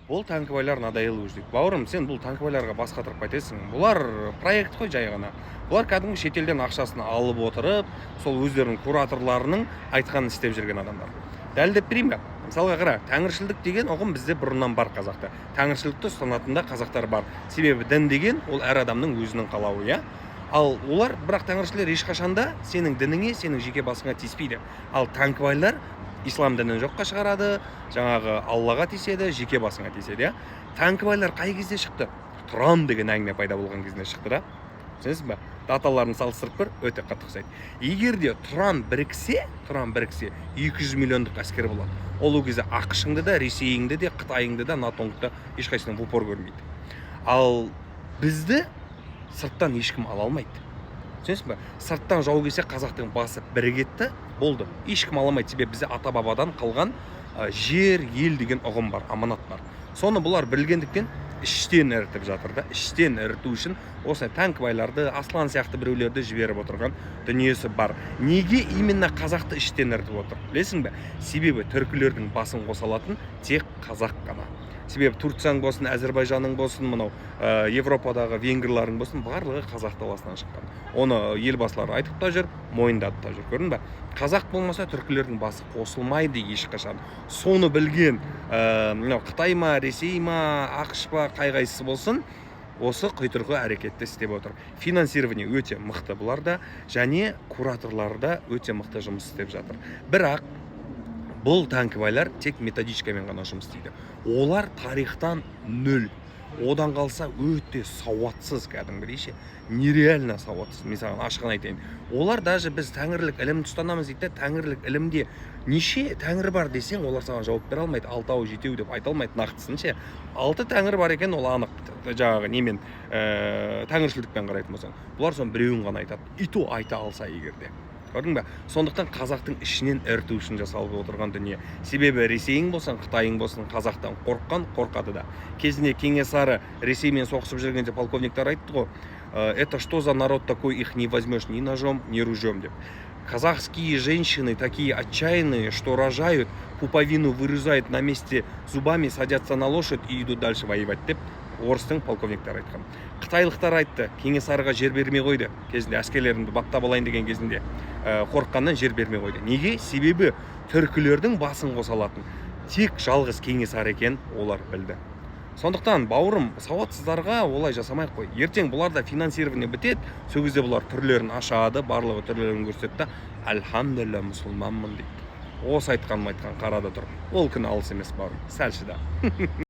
Ол танкібайлар надоело уже дейді. Бауырым, сен бұл танкібайларға бас қатырып қайтесің. Бұлар проект қой жай ғана. Бұлар кәдімгі шетелден ақшасын алып отырып, сол өздерінің кураторларының айтқанын істеп жүрген адамдар. Дәлелдеп берейін бе? Мысалға қара, тәңіршілдік деген ұғым бізде бұрыннан бар қазақта. Тәңіршілдікті ұстанатында қазақтар бар. Себебі дін деген ол әр адамның өзінің қалауы, иә? Ал олар, бірақ тәңіршілер ешқашанда сенің дініңе, сенің жеке басыңа тиіспейді. Ал танкібайлар ислам дінін жоққа шығарады, жаңағы Аллаға тиіседі, жеке басыңа тиіседі, иә? Танкібайлар қай кезде шықты? Тұран деген әңгіме пайда болған кезінде шықты да. Түсінесіз бе? Даталарын салыстырып көр, өте қатты ұқсайды. Егер де Тұран біріксе, 200 миллиондық әскер болады. Ол кезде ақшыңды да, Ресейіңді де, Қытайыңды да, натоңды да ешқайсысынан в упор көрмейді. Ал бізді сырттан ешкім ала алмайды. Түсінесіз бе? Сырттан жау келсе қазақтың басы бірігетті, болды. Ешкім ала алмайды. Себебі бізде ата-бабадан қалған жер, ел деген ұғым бар, аманат бар. Соны бұлар білгендіктен іштен ірітіп жатыр да. Іштен іріту үшін осы танкібайларды, Аслан сияқты біреулерді жіберіп отырған дүниесі бар. Неге именно қазақты іштен ірітіп отыр? Білесің бе? Себебі түркілердің басын қоса алатын тек қазақ қана. Себебі Турцияң болсын, Әзербайжанның болсын, мынау Европадағы венгрлардың болсын, барлығы қазақ даласынан шыққан. Оны елбасылар айтып та жүр, мойындап та жүр. Көрдің бе? Қазақ болмаса түркілердің басы қосылмайды ешқашан. Соны білген Қытай ма, Ресей ма, ақш па, қай-қайсысы болсын, осы құйтырқы әрекетті істеп отыр. Финансирование өте мықты бұларда, және кураторлар да өте мықты жұмыс істеп жатыр. Бірақ бұл танкібайлар тек методичкамен ғана жұмыс істейді. Олар тарихтан нөл. Одан қалса өте сауатсыз кәдімгідей, нереально сауатсыз. Мен саған ашығын айтайын. Олар даже біз тәңірлік ілімді ұстанамыз дейді, тәңірлік ілімде неше тәңір бар десең, олар саған жауап бере алмайды. 6-ау 7-еу деп айта алмайды нақтысын ше. 6 тәңір бар екен, ол анық. Жаңағы немен тәңіршілдікпен қарайтын болсаң. Бұлар соның біреуін ғана айтады. И то айта алса егерде. Көрдің бе? Сондықтан қазақтың ішінен іріту үшін жасалып отырған дүние. Себебі Ресейің болсын, Қытайың болсын, қазақтан қорыққан қорқады да. Кезінде Кенесары Ресеймен соғысып жүргенде полковниктар айтты ғой, это что за народ такой, их не возьмешь ни ножом, ни ружьем деп. Казахские женщины такие отчаянные, что рожают, пуповину вырезают на месте зубами, садятся на лошадь и идут дальше воевать деп орыстың полковниктары айтқан. Қытайлықтар айтты, Кенесарыға жер бермей қойды. Кезінде әскерлерімді баптап алайын деген кезінде қорыққаннан жер бермей қойды. Неге? Себебі түркілердің басын қоса алатын тек жалғыз Кенесары екен олар білді. Сондықтан бауырым, сауатсыздарға олай жасамай қой. Ертең бұларда финансирование бітеді, сол кезде бұлар түрлерін ашады, барлығы түрлерін көрсетті. Альхамдулилля, мұсылманмын дейді. Осы айтқан қарада тұр. Ол күні алыс емес бауырым, сәл шыда.